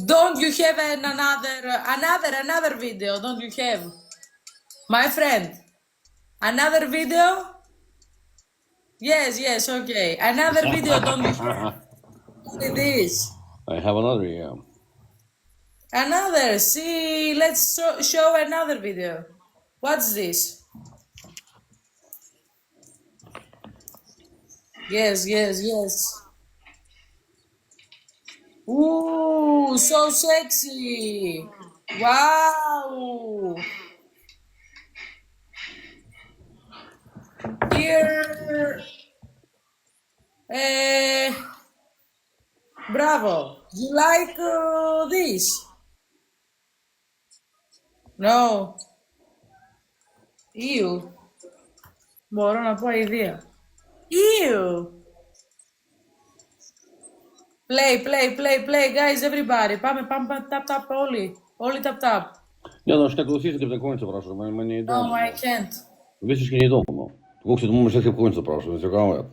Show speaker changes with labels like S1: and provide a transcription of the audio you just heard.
S1: Don't you have another video? Don't you have, my friend? Another video? Yes, okay. Another video, don't you have? Only this.
S2: I have another, yeah.
S1: Another. See, let's show another video. What's this? Yes. Ooh, so sexy. Wow. Here. Bravo. You like this? No. Ew. Μπορώ να πω ιδέα. Ew. Play, guys, everybody. Πάμε, tap, όλοι tap.
S2: Не, ну что голосите, ты такой спрашиваешь, мы не
S1: No,
S2: дома.
S1: I can't.
S2: Видишь, не дома. Ты кстати, мы же какой-то спрашиваем, все кого это.